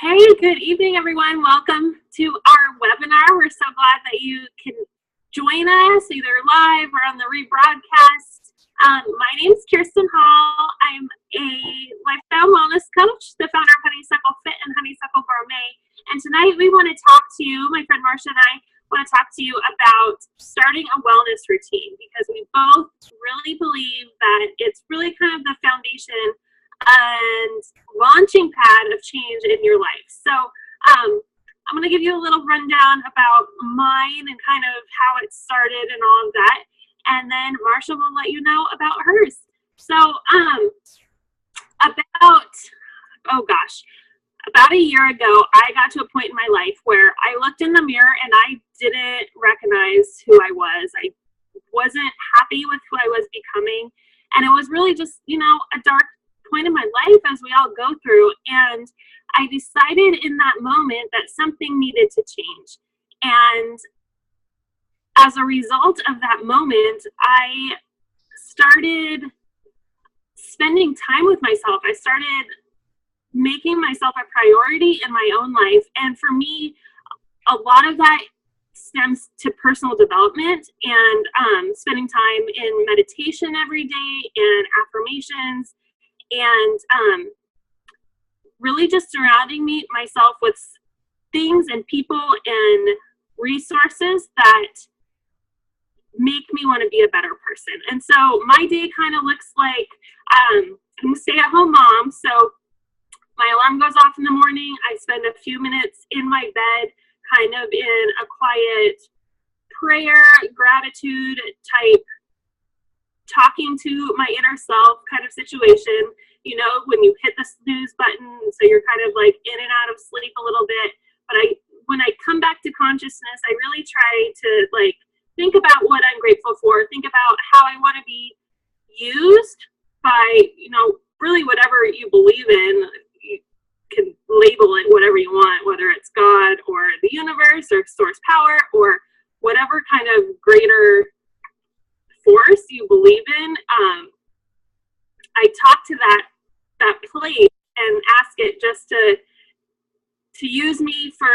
Hey, good evening, everyone. Welcome to our webinar. We're so glad that you can join us either live or on the rebroadcast. My name is Kirsten Hall. I'm a lifestyle wellness coach, the founder of Honeysuckle Fit and Honeysuckle Gourmet. And tonight we want to talk to you, my friend Marcia and I want to talk to you about starting a wellness routine, because we both really believe that it's really kind of the foundation and launching pad of change in your life. So I'm going to give you a little rundown about mine and kind of how it started and all of that. And then Marcia will let you know about hers. So about a year ago, I got to a point in my life where I looked in the mirror and I didn't recognize who I was. I wasn't happy with who I was becoming. And it was really just, a dark point in my life, as we all go through. And I decided in that moment that something needed to change. And as a result of that moment, I started spending time with myself. I started making myself a priority in my own life. And for me, a lot of that stems to personal development and spending time in meditation every day and affirmations, and really just surrounding myself with things and people and resources that make me want to be a better person. And so my day kind of looks like, I'm a stay-at-home mom, so my alarm goes off in the morning. I spend a few minutes in my bed, kind of in a quiet prayer, gratitude type, talking to my inner self kind of situation, when you hit the snooze button, so you're kind of like in and out of sleep a little bit. But when I come back to consciousness, I really try to think about what I'm grateful for, think about how I want to be used by, really whatever you believe in. You can label it whatever you want, whether it's God or the universe or source power or whatever kind of greater force you believe in. I talk to that place and ask it just to use me for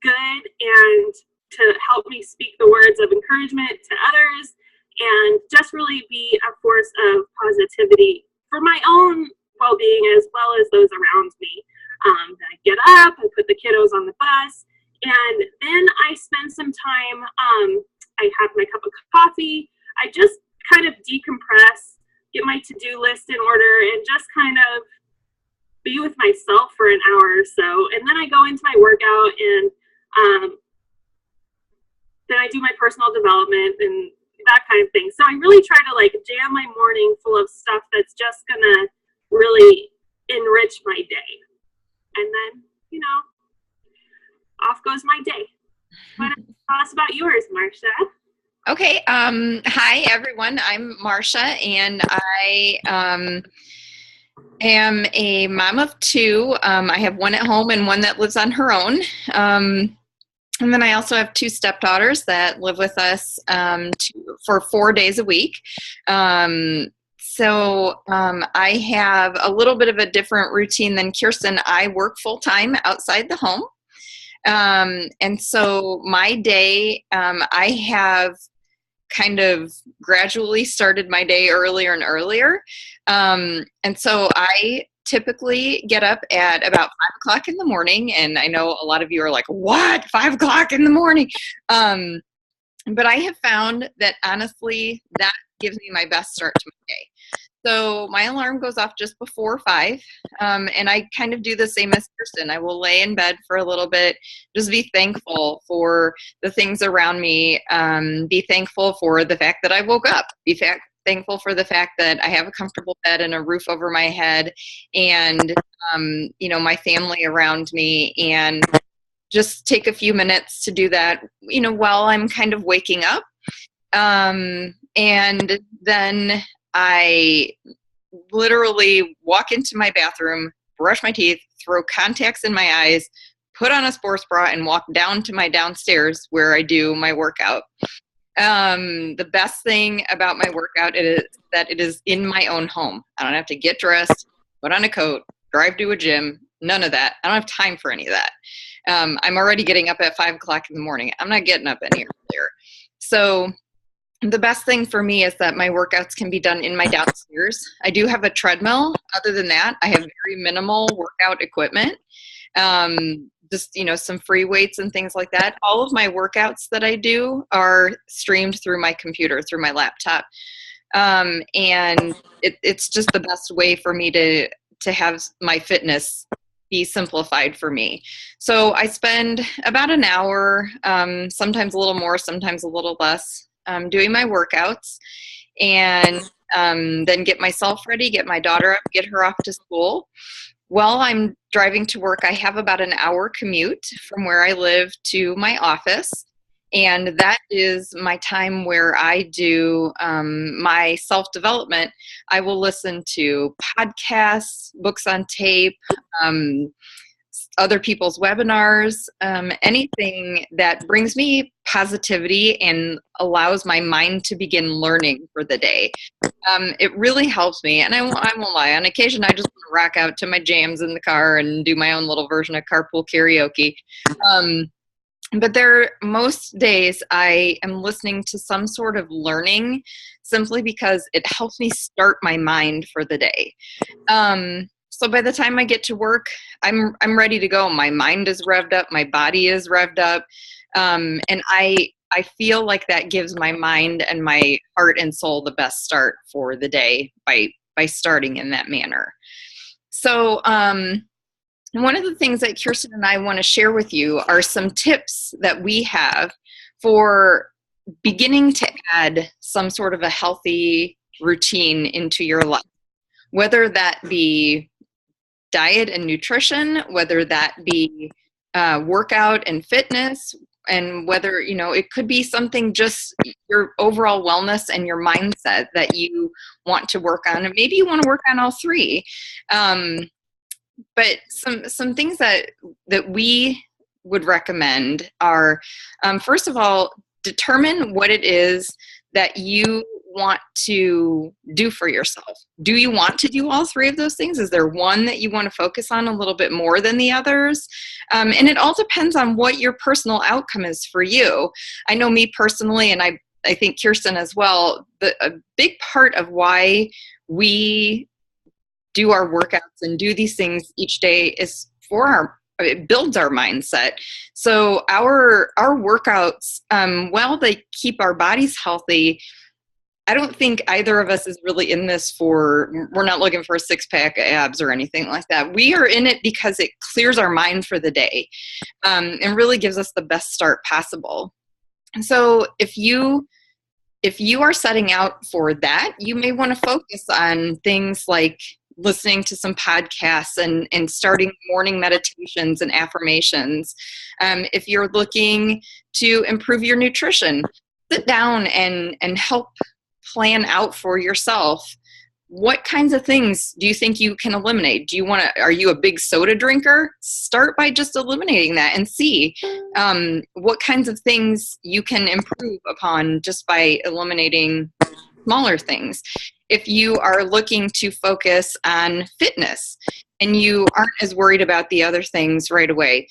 good and to help me speak the words of encouragement to others, and just really be a force of positivity for my own well-being as well as those around me. I get up, I put the kiddos on the bus, and then I spend some time, I have my cup of coffee, I just kind of decompress, get my to-do list in order, and just kind of be with myself for an hour or so. And then I go into my workout, and then I do my personal development and that kind of thing. So I really try to jam my morning full of stuff that's just gonna really enrich my day. And then, off goes my day. What tell us about yours, Marcia? Okay. Hi, everyone. I'm Marcia, and I am a mom of two. I have one at home and one that lives on her own. And then I also have two stepdaughters that live with us for 4 days a week. So I have a little bit of a different routine than Kirsten. I work full-time outside the home. And so my day, I have kind of gradually started my day earlier and earlier. And so I typically get up at about 5 o'clock in the morning. And I know a lot of you are like, what? 5 o'clock in the morning? But I have found that honestly, that gives me my best start to my day. So my alarm goes off just before 5, and I kind of do the same as Kirsten. I will lay in bed for a little bit, just be thankful for the things around me, be thankful for the fact that I woke up, thankful for the fact that I have a comfortable bed and a roof over my head, and my family around me, and just take a few minutes to do that, while I'm kind of waking up. And then I literally walk into my bathroom, brush my teeth, throw contacts in my eyes, put on a sports bra, and walk down to my downstairs where I do my workout. The best thing about my workout is that it is in my own home. I don't have to get dressed, put on a coat, drive to a gym. None of that. I don't have time for any of that. I'm already getting up at 5 o'clock in the morning. I'm not getting up any earlier. So the best thing for me is that my workouts can be done in my downstairs. I do have a treadmill. Other than that, I have very minimal workout equipment. Just, some free weights and things like that. All of my workouts that I do are streamed through my computer, through my laptop. And it's just the best way for me to have my fitness be simplified for me. So I spend about an hour, sometimes a little more, sometimes a little less, doing my workouts, and then get myself ready, get my daughter up, get her off to school. While I'm driving to work, I have about an hour commute from where I live to my office. And that is my time where I do my self-development. I will listen to podcasts, books on tape, other people's webinars, anything that brings me positivity and allows my mind to begin learning for the day. It really helps me, and I won't lie. On occasion, I just want to rock out to my jams in the car and do my own little version of carpool karaoke. But most days I am listening to some sort of learning simply because it helps me start my mind for the day. So by the time I get to work, I'm ready to go. My mind is revved up, my body is revved up, and I feel like that gives my mind and my heart and soul the best start for the day by starting in that manner. So one of the things that Kirsten and I want to share with you are some tips that we have for beginning to add some sort of a healthy routine into your life, whether that be diet and nutrition, whether that be workout and fitness, and whether, it could be something just your overall wellness and your mindset that you want to work on. And maybe you want to work on all three. But some things that we would recommend are, first of all, determine what it is that you want to do for yourself. Do you want to do all three of those things? Is there one that you want to focus on a little bit more than the others? And it all depends on what your personal outcome is for you. I know me personally, and I think Kirsten as well, a big part of why we do our workouts and do these things each day is it builds our mindset. So our workouts, while they keep our bodies healthy, I don't think either of us is really in this we're not looking for a 6-pack abs or anything like that. We are in it because it clears our mind for the day, and really gives us the best start possible. So if you are setting out for that, you may want to focus on things like listening to some podcasts and starting morning meditations and affirmations. If you're looking to improve your nutrition, sit down and help plan out for yourself. What kinds of things do you think you can eliminate? Are you a big soda drinker? Start by just eliminating that and see what kinds of things you can improve upon just by eliminating smaller things. If you are looking to focus on fitness and you aren't as worried about the other things right away,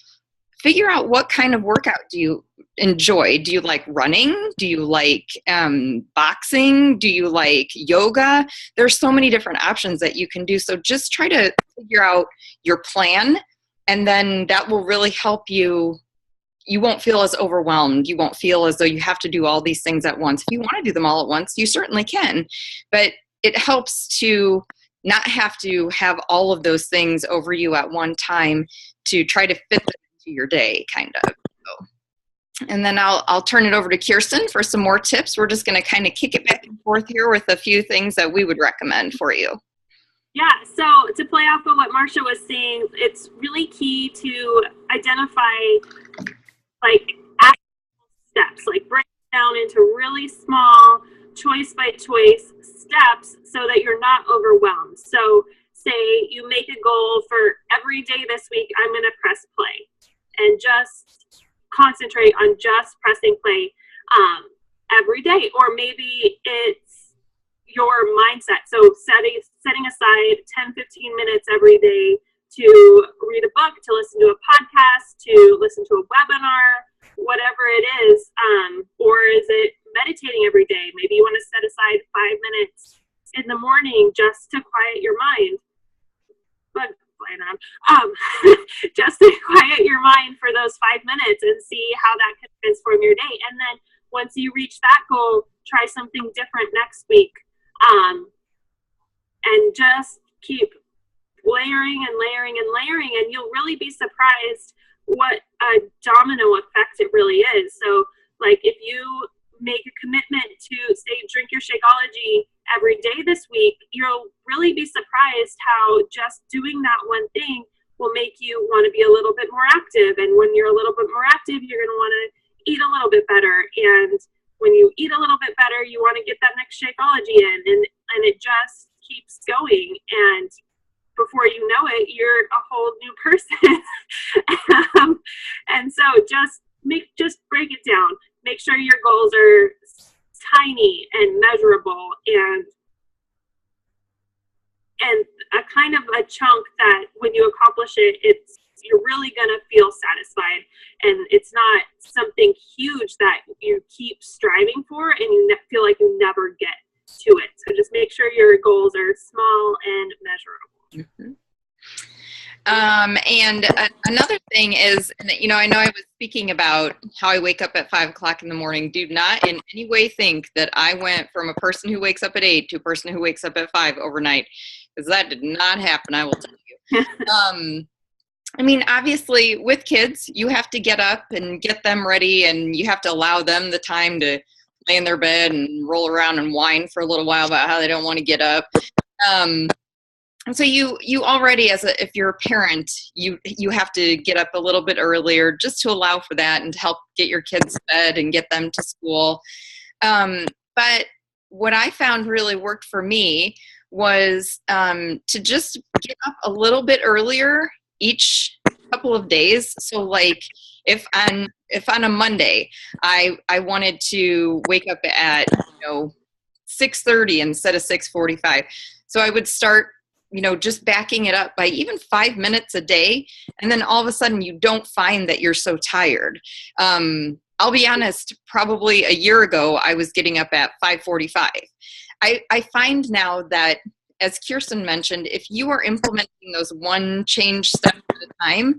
figure out what kind of workout do you enjoy. Do you like running? Do you like boxing? Do you like yoga? There's so many different options that you can do. So just try to figure out your plan, and then that will really help you. You won't feel as overwhelmed. You won't feel as though you have to do all these things at once. If you want to do them all at once, you certainly can. But it helps to not have to have all of those things over you at one time to try to fit them into your day, kind of. So, and then I'll turn it over to Kirsten for some more tips. We're just going to kind of kick it back and forth here with a few things that we would recommend for you. Yeah, so to play off of what Marcia was saying, it's really key to identify actionable steps, break it down into really small choice by choice steps so that you're not overwhelmed. So say you make a goal for every day this week, I'm going to press play, and just concentrate on just pressing play every day. Or maybe it's your mindset. So setting aside 10-15 minutes every day to read a listen to a webinar, whatever it is. Or is it meditating every day? Maybe you want to set aside 5 minutes in the morning just to quiet your mind. But just to quiet your mind for those 5 minutes and see how that can transform your day. And then once you reach that goal, try something different next week. And just keep layering and layering and layering, and you'll really be surprised what a domino effect it really is. So like if you make a commitment to say drink your Shakeology every day this week, you'll really be surprised how just doing that one thing will make you want to be a little bit more active. And when you're a little bit more active, you're going to want to eat a little bit better. And when you eat a little bit better, you want to get that next Shakeology in, and it just keeps going. And before you know it, you're a whole new person. And so just break it down. Make sure your goals are tiny and measurable, and a kind of a chunk that when you accomplish it, you're really gonna feel satisfied, and it's not something huge that you keep striving for and you feel like you never get to it. So just make sure your goals are small and measurable. Mm-hmm. And another thing is, I know I was speaking about how I wake up at 5 o'clock in the morning. Do not in any way think that I went from a person who wakes up at 8 to a person who wakes up at 5 overnight, because that did not happen, I will tell you. Obviously with kids, you have to get up and get them ready, and you have to allow them the time to lay in their bed and roll around and whine for a little while about how they don't want to get up. And so you already, if you're a parent, you have to get up a little bit earlier just to allow for that and to help get your kids fed and get them to school. But what I found really worked for me was to just get up a little bit earlier each couple of days. So like if on a Monday I wanted to wake up at 6:30 instead of 6:45, so I would start just backing it up by even 5 minutes a day. And then all of a sudden you don't find that you're so tired. I'll be honest, probably a year ago, I was getting up at 5:45. I find now that, as Kirsten mentioned, if you are implementing those one change step at a time,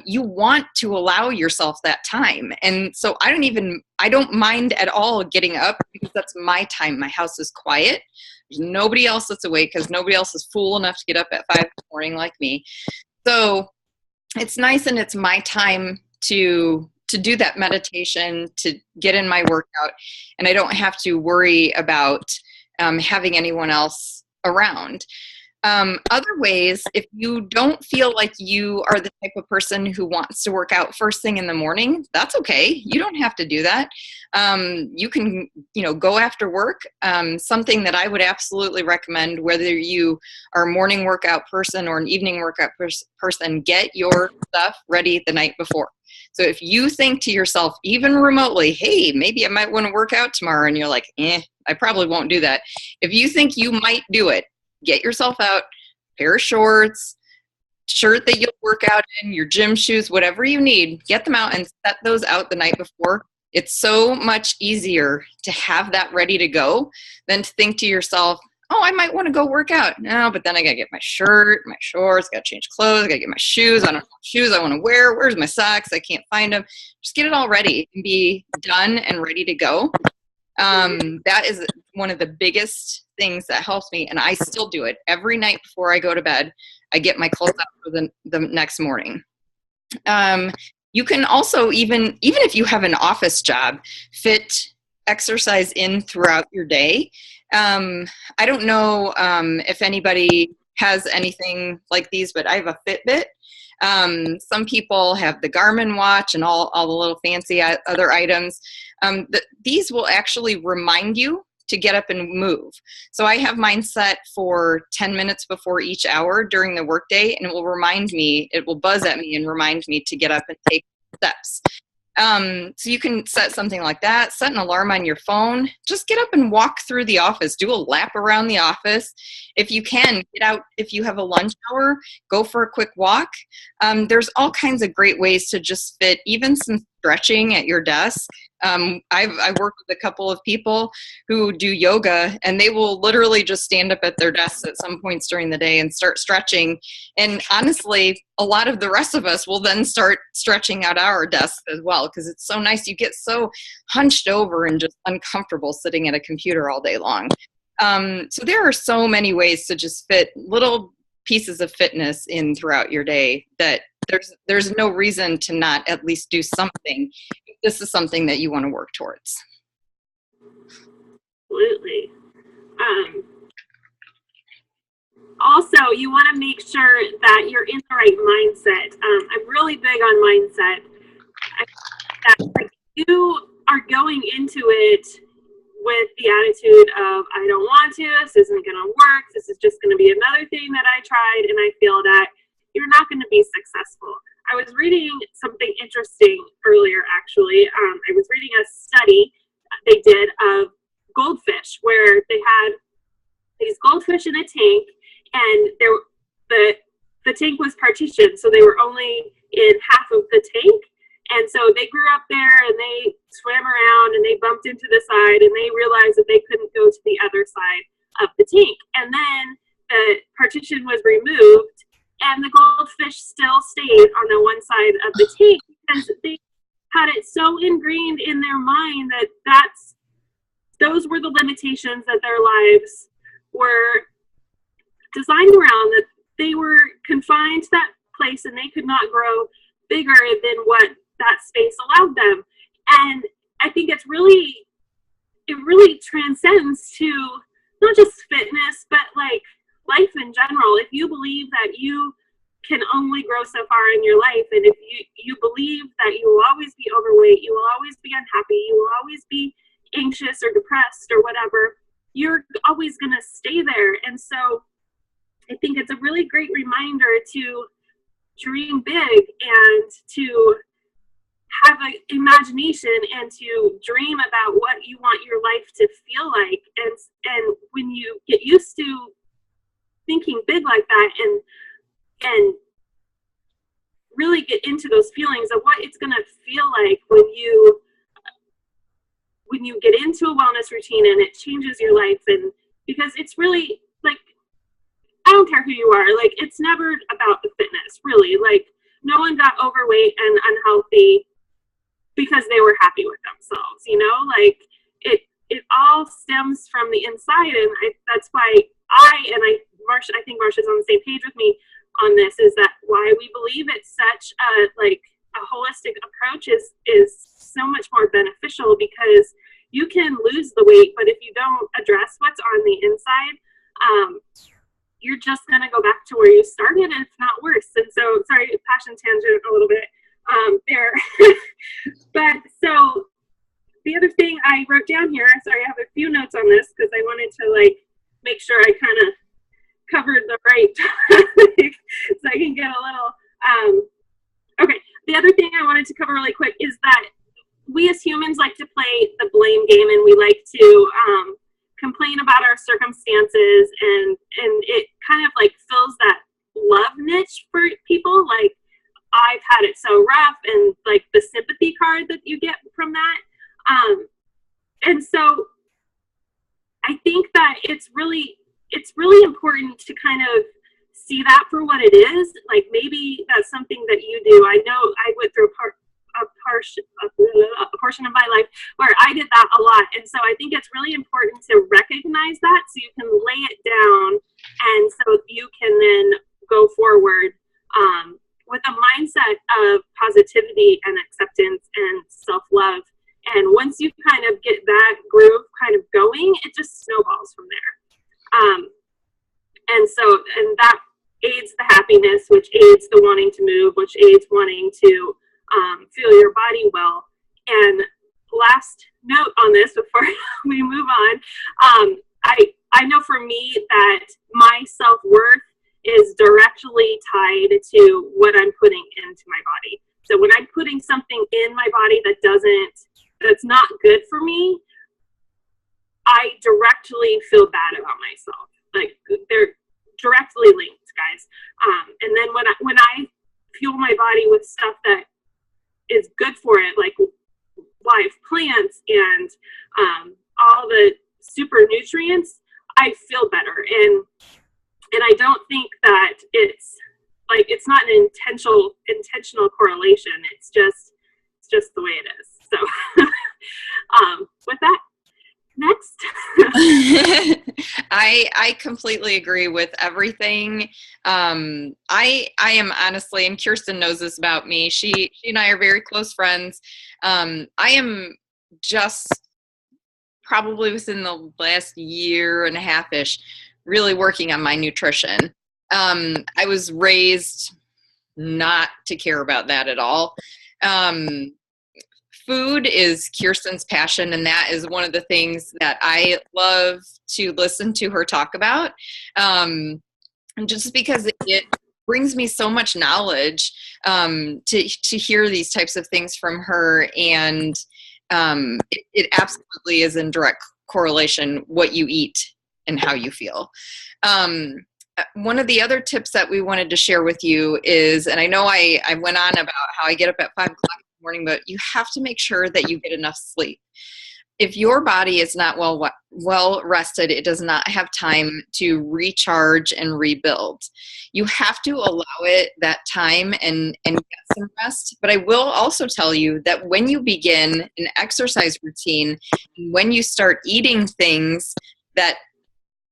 you want to allow yourself that time. And so I don't mind at all getting up, because that's my time. My house is quiet. There's nobody else that's awake, because nobody else is fool enough to get up at 5 in the morning like me. So it's nice, and it's my time to do that meditation, to get in my workout, and I don't have to worry about having anyone else around. Other ways, if you don't feel like you are the type of person who wants to work out first thing in the morning, that's okay. You don't have to do that. You can, go after work. Something that I would absolutely recommend, whether you are a morning workout person or an evening workout person, get your stuff ready the night before. So if you think to yourself, even remotely, hey, maybe I might want to work out tomorrow, and you're like, I probably won't do that. If you think you might do it, get yourself out, pair of shorts, shirt that you'll work out in, your gym shoes, whatever you need, get them out and set those out the night before. It's so much easier to have that ready to go than to think to yourself, oh, I might want to go work out. No, but then I got to get my shirt, my shorts, got to change clothes, I got to get my shoes. I don't know what shoes I want to wear. Where's my socks? I can't find them. Just get it all ready and be done and ready to go. That is one of the biggest things that helps me, and I still do it every night before I go to bed. I get my clothes out for the next morning. You can also, even if you have an office job, fit exercise in throughout your day. I don't know if anybody has anything like these, but I have a Fitbit. Some people have the Garmin watch and all the little fancy other items. These will actually remind you to get up and move. So I have mine set for 10 minutes before each hour during the workday, and it will buzz at me and remind me to get up and take steps. So you can set something like that, set an alarm on your phone, just get up and walk through the office, do a lap around the office. If you can, get out, if you have a lunch hour, go for a quick walk. There's all kinds of great ways to just fit even some stretching at your desk. I work with a couple of people who do yoga, and they will literally just stand up at their desks at some points during the day and start stretching. And honestly, a lot of the rest of us will then start stretching at our desks as well, because it's so nice. You get so hunched over and just uncomfortable sitting at a computer all day long. So there are so many ways to just fit little pieces of fitness in throughout your day that there's no reason to not at least do something. This is something that you want to work towards. Absolutely. Also, you want to make sure that you're in the right mindset. I'm really big on mindset. Like, you are going into it with the attitude of, I don't want to, this isn't going to work, this is just going to be another thing that I tried and I failed at. You're not going to be successful. I was reading something interesting earlier, actually. I was reading a study they did of goldfish, where they had these goldfish in a tank, and the tank was partitioned, so they were only in half of the tank. And so they grew up there, and they swam around, and they bumped into the side, and they realized that they couldn't go to the other side of the tank. And then the partition was removed, and the goldfish still stayed on the one side of the tank because they had it so ingrained in their mind that those were the limitations that their lives were designed around, that they were confined to that place and they could not grow bigger than what that space allowed them. And I think it really transcends to not just fitness, but like life in general. If you believe that you can only grow so far in your life, and if you believe that you will always be overweight, you will always be unhappy, you will always be anxious or depressed or whatever, you're always going to stay there. And so I think it's a really great reminder to dream big and to have an imagination and to dream about what you want your life to feel like. And when you get used to thinking big like that and really get into those feelings of what it's going to feel like when you get into a wellness routine and it changes your life, and because it's really like, I don't care who you are, like, it's never about the fitness, really. Like, no one got overweight and unhealthy because they were happy with themselves, you know? Like, it all stems from the inside, and that's why Marcia, I think Marcia's on the same page with me on this, is that why we believe it's such a holistic approach is so much more beneficial, because you can lose the weight, but if you don't address what's on the inside, you're just going to go back to where you started, if not worse. And so, sorry, passion tangent a little bit there. But so the other thing I wrote down here, sorry, I have a few notes on this because I wanted to make sure I kind of covered the right topic so I can get a little, okay. The other thing I wanted to cover really quick is that we as humans like to play the blame game, and we like to complain about our circumstances, and it kind of fills that love niche for people. Like, I've had it so rough, and the sympathy card that you get from that. And so I think that it's really important to kind of see that for what it is. Like, maybe that's something that you do. I know I went through a portion of my life where I did that a lot. And so I think it's really important to recognize that so you can lay it down, and so you can then go forward with a mindset of positivity and acceptance and self-love. And once you kind of get that groove kind of going, it just snowballs from there. And that aids the happiness, which aids the wanting to move, which aids wanting to feel your body well. And last note on this before we move on, I know for me that my self-worth is directly tied to what I'm putting into my body. So when I'm putting something in my body that's not good for me, I directly feel bad about myself. Like, they're directly linked, guys. And then when I fuel my body with stuff that is good for it, like live plants and all the super nutrients, I feel better. And I don't think that it's not an intentional correlation. It's just the way it is. So with that, next. I completely agree with everything. I am honestly, and Kirsten knows this about me. She and I are very close friends. I am just probably within the last year and a half-ish really working on my nutrition. I was raised not to care about that at all. Food is Kirsten's passion, and that is one of the things that I love to listen to her talk about. Just because it brings me so much knowledge to hear these types of things from her, and it absolutely is in direct correlation what you eat and how you feel. One of the other tips that we wanted to share with you is, and I know I went on about how I get up at 5 o'clock in the morning, but you have to make sure that you get enough sleep. If your body is not well rested, it does not have time to recharge and rebuild. You have to allow it that time and get some rest. But I will also tell you that when you begin an exercise routine, when you start eating things that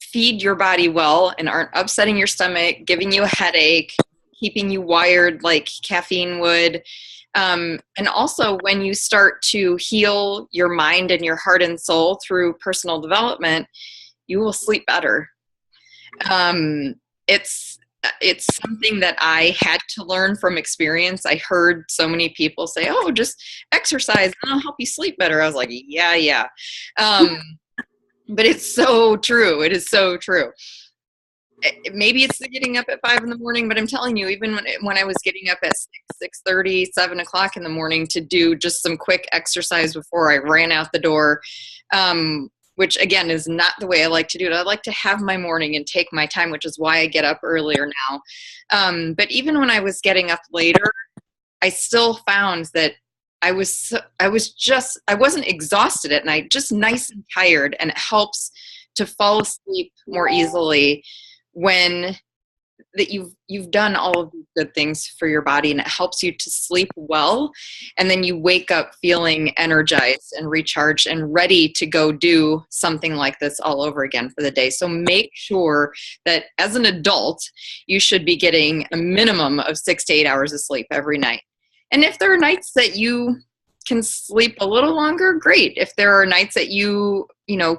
feed your body well and aren't upsetting your stomach, giving you a headache, keeping you wired like caffeine would, and also when you start to heal your mind and your heart and soul through personal development, you will sleep better. It's something that I had to learn from experience. I heard so many people say, "Oh, just exercise and it'll help you sleep better." I was like, yeah. But it's so true. It is so true. Maybe it's the getting up at 5 in the morning, but I'm telling you, even when I was getting up at 6:30, 7 o'clock in the morning to do just some quick exercise before I ran out the door, which again is not the way I like to do it. I like to have my morning and take my time, which is why I get up earlier now. But even when I was getting up later, I still found that I wasn't exhausted at night, just nice and tired, and it helps to fall asleep more easily when that you've done all of these good things for your body, and it helps you to sleep well, and then you wake up feeling energized and recharged and ready to go do something like this all over again for the day. So make sure that as an adult, you should be getting a minimum of 6 to 8 hours of sleep every night. And if there are nights that you can sleep a little longer, great. If there are nights that you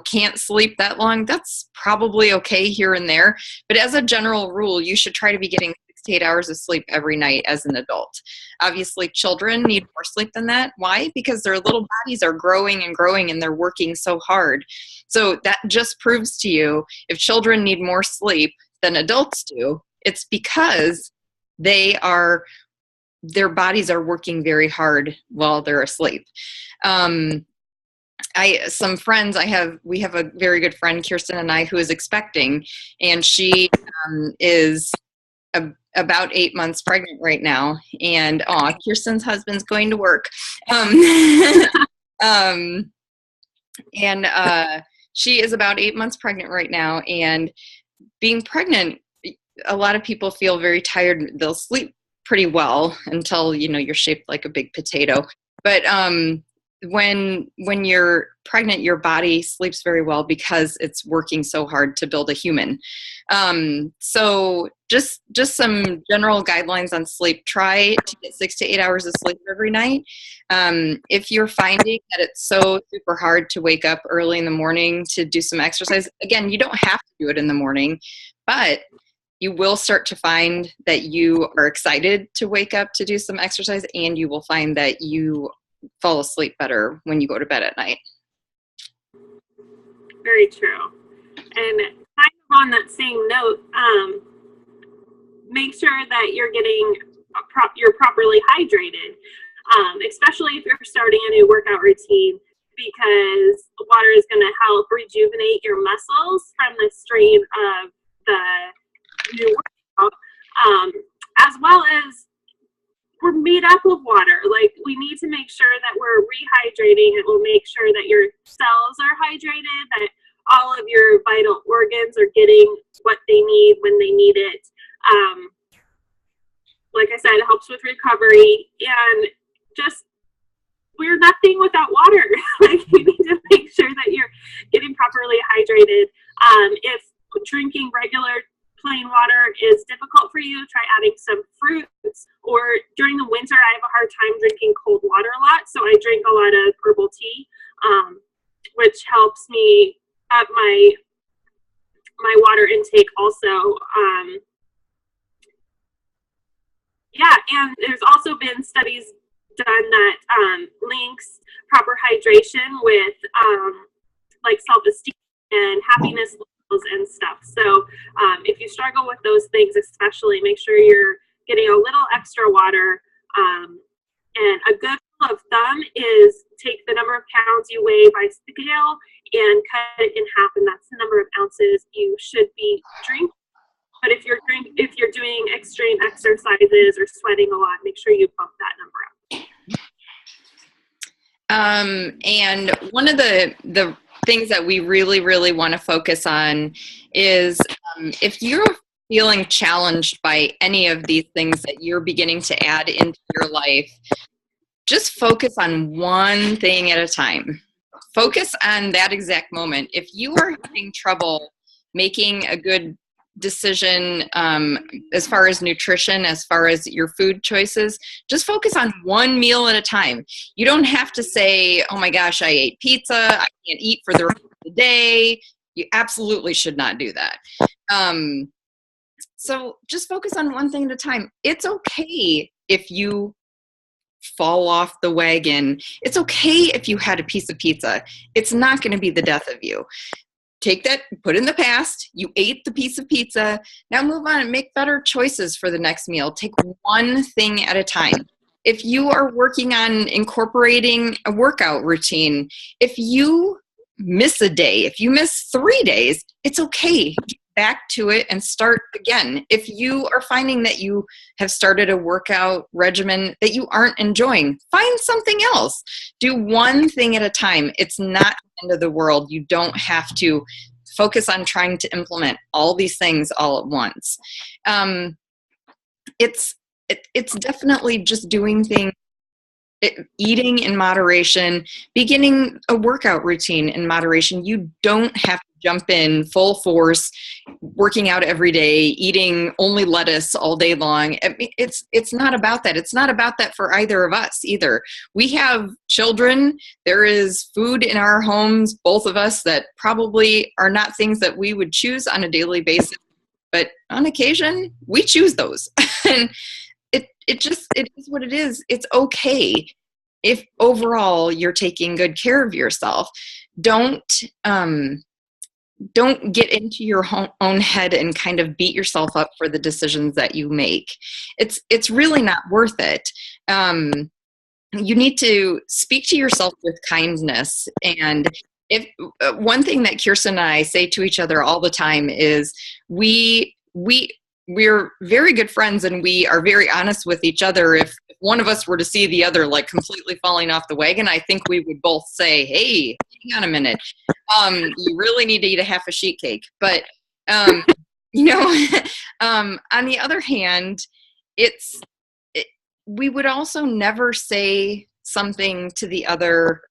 can't sleep that long, that's probably okay here and there. But as a general rule, you should try to be getting 6 to 8 hours of sleep every night as an adult. Obviously, children need more sleep than that. Why? Because their little bodies are growing and growing and they're working so hard. So that just proves to you, if children need more sleep than adults do, it's because their bodies are working very hard while they're asleep. We have a very good friend, Kirsten and I, who is expecting, and she is about 8 months pregnant right now. And Kirsten's husband's going to work. She is about 8 months pregnant right now, and being pregnant, a lot of people feel very tired. They'll sleep pretty well until you're shaped like a big potato. But when you're pregnant, your body sleeps very well because it's working so hard to build a human. So just some general guidelines on sleep. Try to get 6 to 8 hours of sleep every night. If you're finding that it's so super hard to wake up early in the morning to do some exercise, again, you don't have to do it in the morning, but you will start to find that you are excited to wake up to do some exercise, and you will find that you fall asleep better when you go to bed at night. Very true. And kind of on that same note, make sure that you're getting you're properly hydrated, especially if you're starting a new workout routine, because water is going to help rejuvenate your muscles from the strain of the new workout, as well as we're made up of water. Like, we need to make sure that we're rehydrating. It will make sure that your cells are hydrated, that all of your vital organs are getting what they need when they need it. Like I said, it helps with recovery, and just, we're nothing without water. Like, you need to make sure that you're getting properly hydrated. If drinking regular plain water is difficult for you, try adding some fruits. Or during the winter, I have a hard time drinking cold water a lot, so I drink a lot of herbal tea, which helps me up my water intake also. And there's also been studies done that links proper hydration with like self-esteem and happiness levels and stuff. So if you struggle with those things, especially, make sure you're getting a little extra water. And a good rule of thumb is take the number of pounds you weigh by scale and cut it in half, and that's the number of ounces you should be drinking. But if you're doing extreme exercises or sweating a lot, make sure you bump that number up. And one of the things that we really, really want to focus on is if you're feeling challenged by any of these things that you're beginning to add into your life, just focus on one thing at a time. Focus on that exact moment. If you are having trouble making a good decision as far as nutrition, as far as your food choices, just focus on one meal at a time. You don't have to say, oh my gosh, I ate pizza, I can't eat for the rest of the day. You absolutely should not do that. So just focus on one thing at a time. It's okay if you fall off the wagon. It's okay if you had a piece of pizza. It's not going to be the death of you. Take that, put it in the past. You ate the piece of pizza. Now move on and make better choices for the next meal. Take one thing at a time. If you are working on incorporating a workout routine, if you miss a day, if you miss 3 days, it's okay. Get back to it and start again. If you are finding that you have started a workout regimen that you aren't enjoying, find something else. Do one thing at a time. It's not the end of the world. You don't have to focus on trying to implement all these things all at once. It's definitely just doing things, eating in moderation, beginning a workout routine in moderation. You don't have to jump in full force, working out every day, eating only lettuce all day long. I mean, it's not about that. It's not about that for either of us either. We have children. There is food in our homes, both of us, that probably are not things that we would choose on a daily basis, but on occasion we choose those. And it is what it is. It's okay if overall you're taking good care of yourself. Don't get into your own head and kind of beat yourself up for the decisions that you make. It's really not worth it. You need to speak to yourself with kindness. And if one thing that Kirsten and I say to each other all the time is we're very good friends, and we are very honest with each other. If one of us were to see the other like completely falling off the wagon, I think we would both say, hey, hang on a minute. You really need to eat a half a sheet cake. But, on the other hand, we would also never say something to the other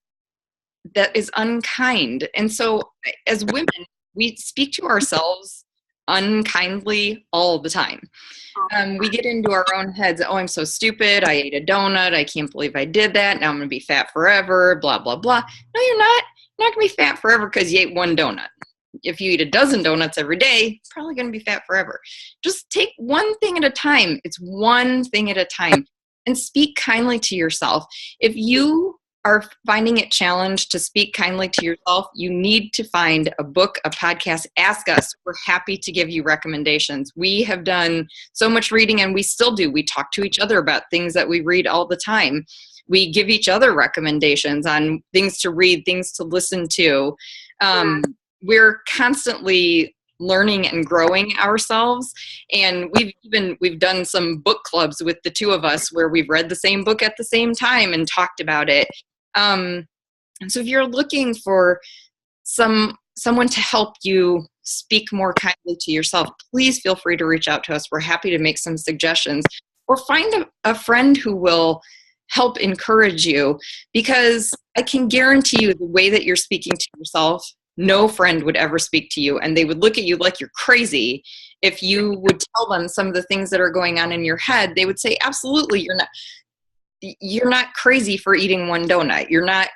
that is unkind. And so as women, we speak to ourselves unkindly all the time. We get into our own heads. Oh, I'm so stupid. I ate a donut. I can't believe I did that. Now I'm going to be fat forever, blah, blah, blah. No, you're not. You're not going to be fat forever because you ate one donut. If you eat a dozen donuts every day, you're probably going to be fat forever. Just take one thing at a time. It's one thing at a time. And speak kindly to yourself. If you are finding it challenged to speak kindly to yourself, you need to find a book, a podcast. Ask us. We're happy to give you recommendations. We have done so much reading, and we still do. We talk to each other about things that we read all the time. We give each other recommendations on things to read, things to listen to. We're constantly learning and growing ourselves, and we've done some book clubs with the two of us where we've read the same book at the same time and talked about it. And so if you're looking for someone to help you speak more kindly to yourself, please feel free to reach out to us. We're happy to make some suggestions, or find a friend who will help encourage you, because I can guarantee you the way that you're speaking to yourself, no friend would ever speak to you, and they would look at you like you're crazy. If you would tell them some of the things that are going on in your head, they would say, absolutely, you're not crazy for eating one donut. You're not,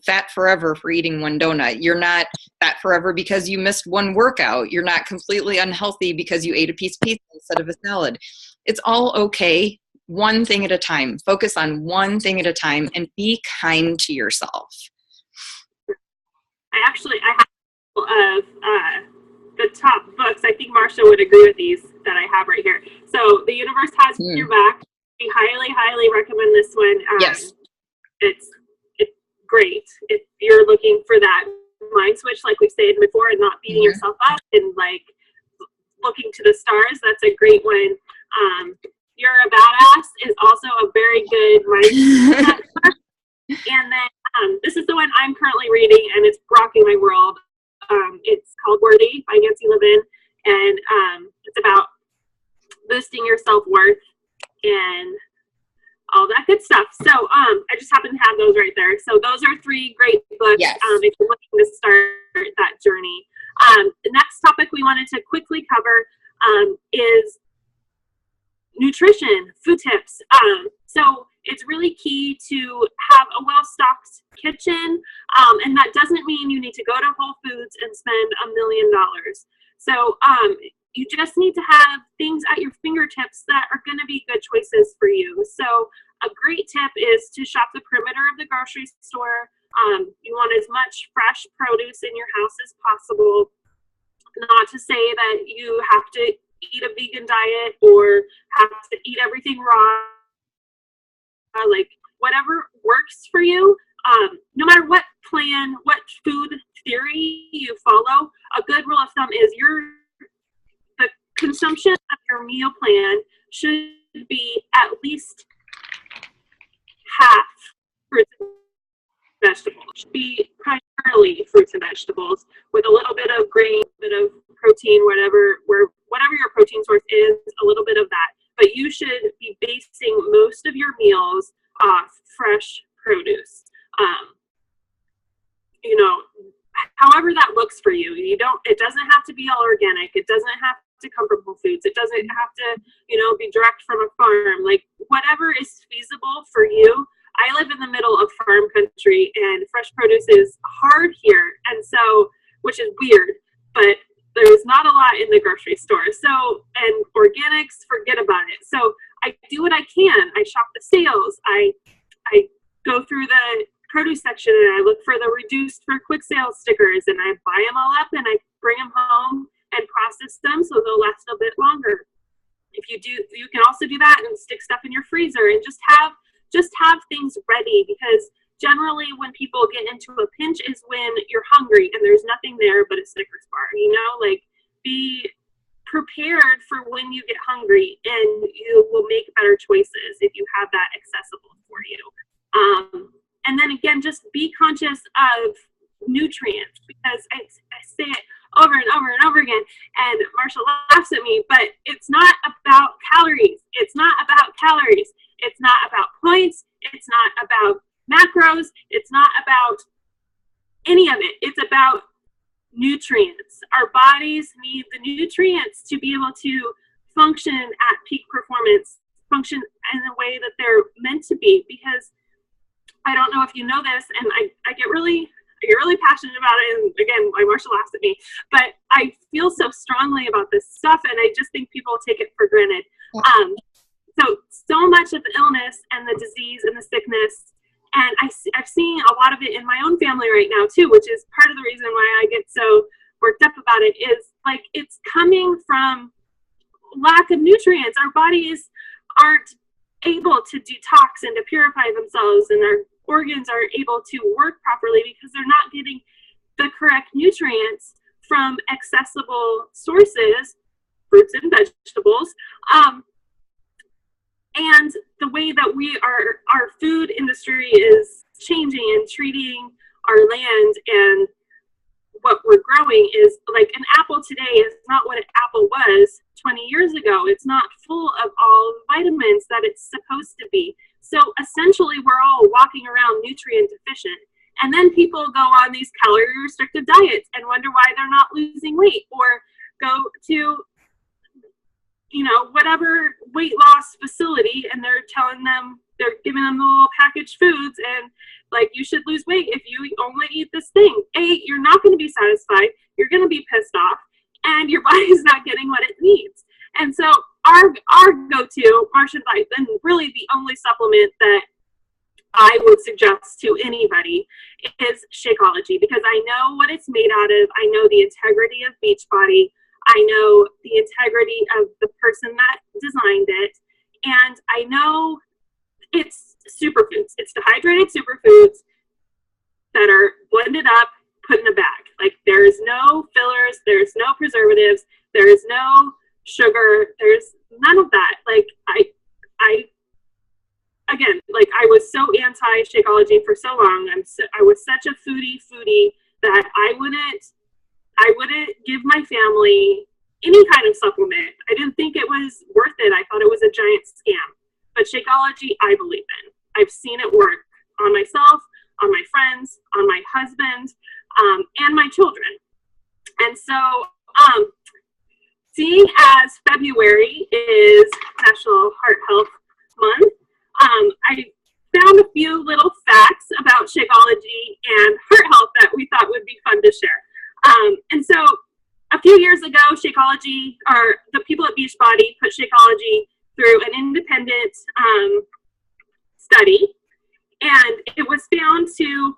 fat forever for eating one donut. You're not fat forever because you missed one workout. You're not completely unhealthy because you ate a piece of pizza instead of a salad. It's all okay. One thing at a time. Focus on one thing at a time and be kind to yourself. I have of the top books. I think Marcia would agree with these that I have right here. So The Universe Has Your Back. We highly, highly recommend this one. Yes. It's great if you're looking for that mind switch, like we said before, and not beating yourself up and like looking to the stars. That's a great one. You're a Badass is also a very good mindset book. And then this is the one I'm currently reading, and it's rocking my world. It's called Worthy by Nancy Levin, and it's about boosting your self-worth and all that good stuff. So I just happen to have those right there. So those are 3 great books. Yes. If you're looking to start that journey. The next topic we wanted to quickly cover is nutrition, food tips. So it's really key to have a well-stocked kitchen, and that doesn't mean you need to go to Whole Foods and spend $1 million. So you just need to have things at your fingertips that are going to be good choices for you. So a great tip is to shop the perimeter of the grocery store. You want as much fresh produce in your house as possible. Not to say that you have to eat a vegan diet or have to eat everything raw. Like whatever works for you, no matter what plan, what food theory you follow, a good rule of thumb is the consumption of your meal plan should be at least half fruits and vegetables. It should be primarily fruits and vegetables with a little bit of grain, a bit of protein, whatever your protein source is, a little bit of that. But you should be basing most of your meals off fresh produce. However that looks for you. It doesn't have to be all organic. It doesn't have to come from Whole Foods. It doesn't have to, be direct from a farm. Like whatever is feasible for you. I live in the middle of farm country, and fresh produce is hard here. And so, which is weird, but there's not a lot in the grocery store. So, and organics, forget about it. So I do what I can. I shop the sales. I go through the produce section, and I look for the reduced for quick sales stickers, and I buy them all up, and I bring them home and process them so they'll last a bit longer. If you do, you can also do that and stick stuff in your freezer and just have things ready, because generally when people get into a pinch is when you're hungry and there's nothing there but a Snickers bar, like be prepared for when you get hungry, and you will make better choices if you have that accessible for you. And then again, just be conscious of nutrients, because I say it over and over and over again, and Marcia laughs at me, but it's not about calories. It's not about calories. It's not about points. It's not about macros. It's not about any of it. It's about nutrients. Our bodies need the nutrients to be able to function at peak performance, function in the way that they're meant to be. Because I don't know if you know this, and I get really passionate about it, and again, my Marcia laughs at me, but I feel so strongly about this stuff, and I just think people take it for granted. So much of the illness and the disease and the sickness And I've seen a lot of it in my own family right now too, which is part of the reason why I get so worked up about it, is like it's coming from lack of nutrients. Our bodies aren't able to detox and to purify themselves, and our organs aren't able to work properly because they're not getting the correct nutrients from accessible sources, fruits and vegetables. And the way that our food industry is changing and treating our land and what we're growing is like an apple today is not what an apple was 20 years ago. It's not full of all the vitamins that it's supposed to be. So essentially we're all walking around nutrient deficient. And then people go on these calorie restrictive diets and wonder why they're not losing weight, or go to, whatever weight loss facility, and they're giving them the little packaged foods and like, you should lose weight if you only eat this thing. You're not going to be satisfied. You're going to be pissed off, and your body's not getting what it needs. And so our go-to, Marcia and I, and really the only supplement that I would suggest to anybody is Shakeology, because I know what it's made out of. I know the integrity of Beachbody. I know the integrity of the person that designed it. And I know it's superfoods. It's dehydrated superfoods that are blended up, put in a bag. Like, there's no fillers, there's no preservatives, there is no sugar, there's none of that. Like, I was so anti Shakeology for so long. I was such a foodie that I wouldn't give my family any kind of supplement. I didn't think it was worth it. I thought it was a giant scam. But Shakeology, I believe in. I've seen it work on myself, on my friends, on my husband, and my children. And so, seeing as February is National Heart Health Month, I found a few little facts about Shakeology and heart health that we thought would be fun to share. And so, a few years ago, Shakeology, or the people at Beachbody, put Shakeology through an independent study, and it was found to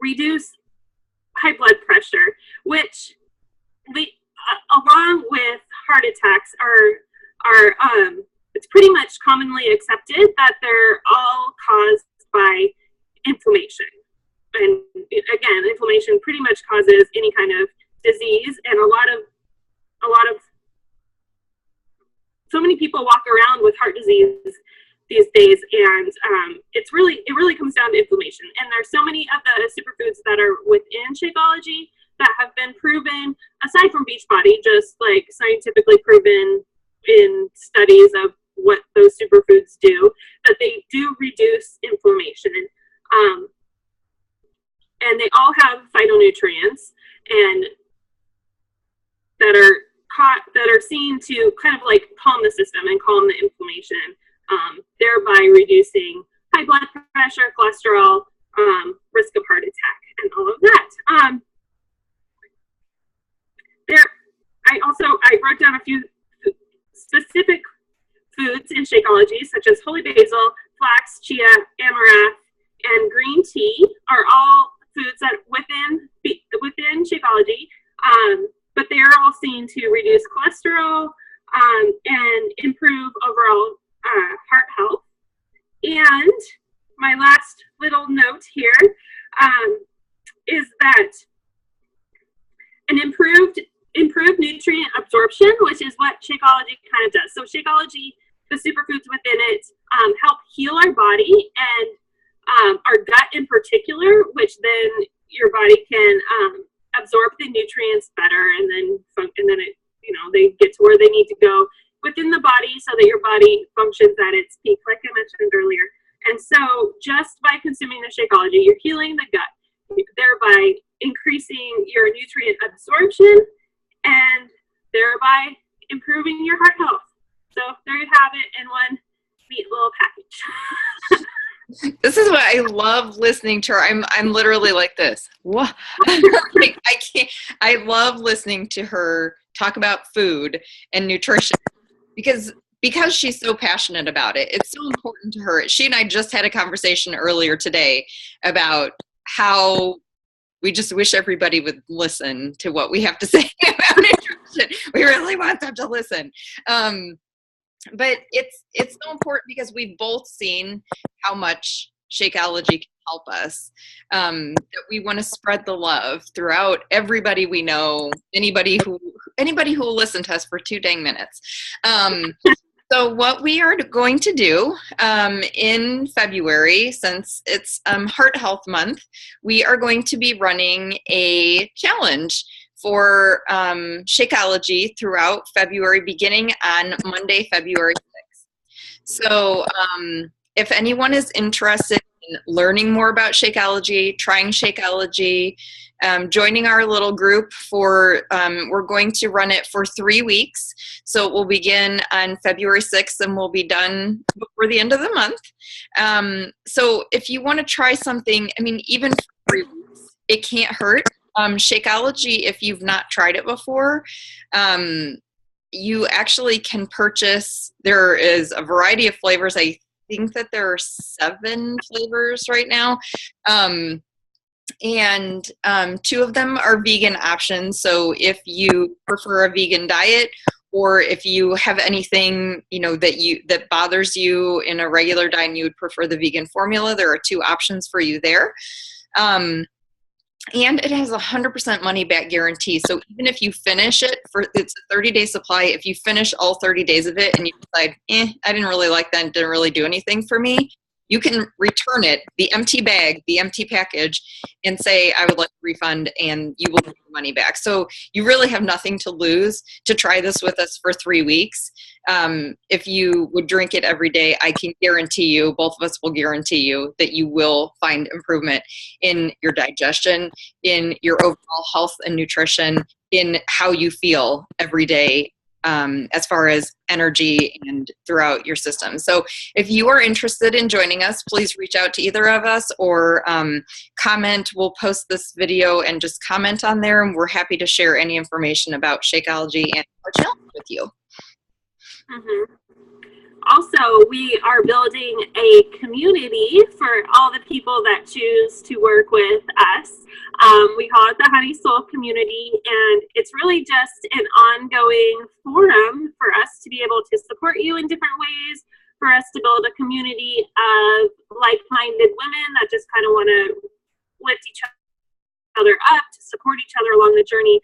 reduce high blood pressure, which along with heart attacks are it's pretty much commonly accepted that they're all caused by inflammation. And again, inflammation pretty much causes any kind of disease, and a lot of so many people walk around with heart disease these days, and it really comes down to inflammation. And there's so many of the superfoods that are within Shakeology that have been proven, aside from Beachbody, just like scientifically proven in studies of what those superfoods do, that they do reduce inflammation. And they all have phytonutrients and that are seen to kind of like calm the system and calm the inflammation, thereby reducing high blood pressure, cholesterol, risk of heart attack, and all of that. I wrote down a few specific foods in Shakeology, such as holy basil, flax, chia, amaranth, and green tea are all foods that within Shakeology, but they are all seen to reduce cholesterol and improve overall heart health. And my last little note here is that an improved nutrient absorption, which is what Shakeology kind of does. So Shakeology, the superfoods within it, help heal our body and our gut in particular, which then your body can absorb the nutrients better, and then it, they get to where they need to go within the body so that your body functions at its peak, like I mentioned earlier. And so just by consuming the Shakeology, you're healing the gut, thereby increasing your nutrient absorption and thereby improving your heart health. So there you have it in one neat little package. This is what I love listening to her. I'm literally like this. What? Like, I can't. I love listening to her talk about food and nutrition, because because she's so passionate about it, it's so important to her. She and I just had a conversation earlier today about how we just wish everybody would listen to what we have to say about nutrition. We really want them to listen. But it's so important because we've both seen how much Shakeology can help us. That we want to spread the love throughout everybody we know, anybody who will listen to us for 2 dang minutes. So what we are going to do in February, since it's Heart Health Month, we are going to be running a challenge for Shakeology throughout February, beginning on Monday, February 6th. So if anyone is interested in learning more about Shakeology, trying Shakeology, joining our little group we're going to run it for 3 weeks. So it will begin on February 6th and we'll be done before the end of the month. So if you want to try something, I mean, even for 3 weeks, it can't hurt. Shakeology, if you've not tried it before, you actually can purchase, there is a variety of flavors. I think that there are 7 flavors right now. And 2 of them are vegan options. So if you prefer a vegan diet, or if you have anything, that bothers you in a regular diet and you would prefer the vegan formula, there are 2 options for you there. And it has 100% money back guarantee. So even if you finish it it's a 30-day supply. If you finish all 30 days of it and you decide, I didn't really like that, it didn't really do anything for me, you can return it, the empty bag, the empty package, and say, I would like a refund, and you will get your money back. So you really have nothing to lose to try this with us for 3 weeks. If you would drink it every day, I can guarantee you, both of us will guarantee you, that you will find improvement in your digestion, in your overall health and nutrition, in how you feel every day, as far as energy and throughout your system. So if you are interested in joining us, please reach out to either of us or comment. We'll post this video and just comment on there, and we're happy to share any information about Shakeology and our challenge with you. Mm-hmm. Also, we are building a community for all the people that choose to work with us. We call it the Honey Soul Community, and it's really just an ongoing forum for us to be able to support you in different ways, for us to build a community of like-minded women that just kind of want to lift each other up, to support each other along the journey.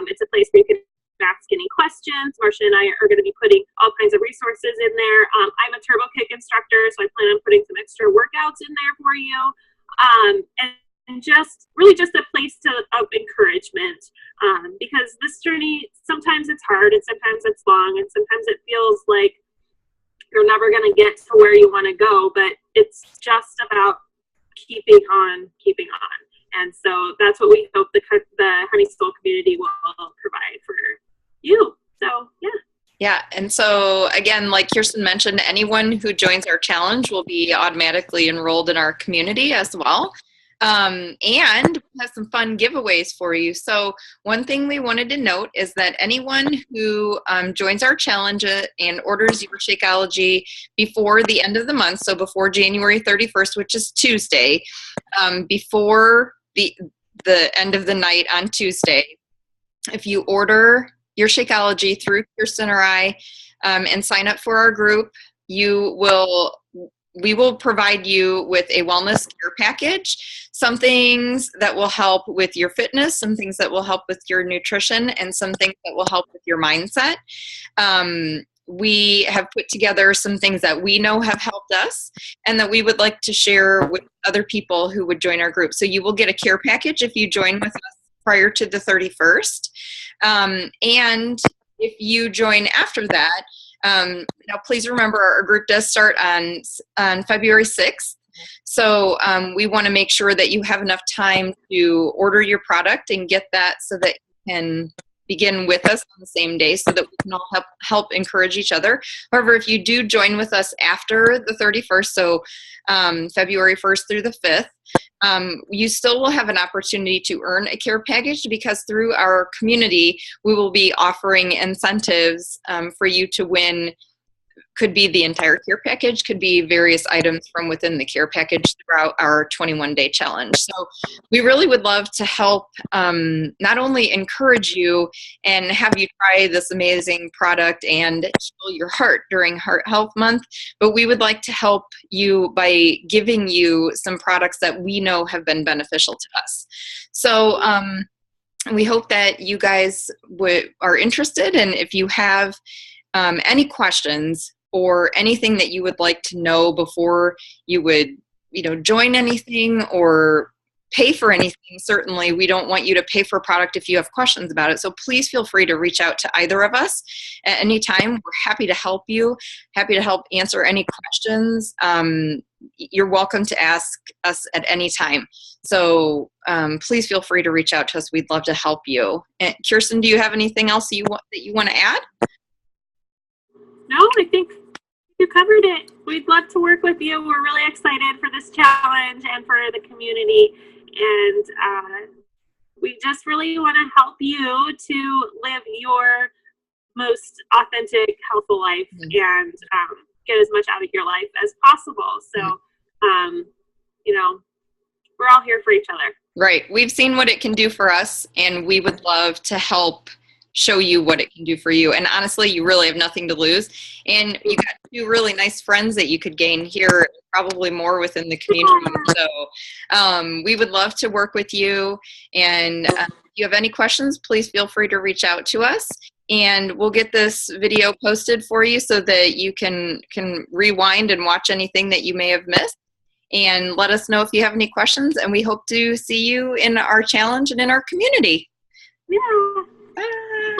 It's a place where you can ask any questions. Marcia and I are going to be putting all kinds of resources in there. I'm a turbo kick instructor, so I plan on putting some extra workouts in there for you. And just really just a place of encouragement, because this journey, sometimes it's hard and sometimes it's long and sometimes it feels like you're never going to get to where you want to go, but it's just about keeping on. And so that's what we hope the Honey Soul community will provide for you. So, yeah. Yeah. And so again, like Kirsten mentioned, anyone who joins our challenge will be automatically enrolled in our community as well. And we have some fun giveaways for you. So one thing we wanted to note is that anyone who joins our challenge and orders your Shakeology before the end of the month, so before January 31st, which is Tuesday, before the end of the night on Tuesday, if you order your Shakeology through Kirsten or I and sign up for our group, we will provide you with a wellness care package, some things that will help with your fitness, some things that will help with your nutrition, and some things that will help with your mindset. We have put together some things that we know have helped us and that we would like to share with other people who would join our group. So you will get a care package if you join with us prior to the 31st. And if you join after that, now please remember our group does start on February 6th. So we want to make sure that you have enough time to order your product and get that so that you can begin with us on the same day so that we can all help encourage each other. However, if you do join with us after the 31st, so February 1st through the 5th, you still will have an opportunity to earn a care package, because through our community, we will be offering incentives for you to win could be the entire care package, could be various items from within the care package throughout our 21-day challenge. So we really would love to help not only encourage you and have you try this amazing product and heal your heart during Heart Health Month, but we would like to help you by giving you some products that we know have been beneficial to us. So we hope that you guys are interested, and if you have any questions or anything that you would like to know before you would, join anything or pay for anything, certainly we don't want you to pay for a product if you have questions about it. So please feel free to reach out to either of us at any time. We're happy to help you, happy to help answer any questions. You're welcome to ask us at any time. So please feel free to reach out to us. We'd love to help you. And Kirsten, do you have anything else that you want to add? No, I think you covered it. We'd love to work with you. We're really excited for this challenge and for the community. And we just really want to help you to live your most authentic, healthful life and get as much out of your life as possible. So, we're all here for each other. Right. We've seen what it can do for us, and we would love to help show you what it can do for you. And honestly, you really have nothing to lose. And you got 2 really nice friends that you could gain here, probably more within the community. So we would love to work with you. And if you have any questions, please feel free to reach out to us. And we'll get this video posted for you so that you can rewind and watch anything that you may have missed. And let us know if you have any questions. And we hope to see you in our challenge and in our community. Yeah. Bye.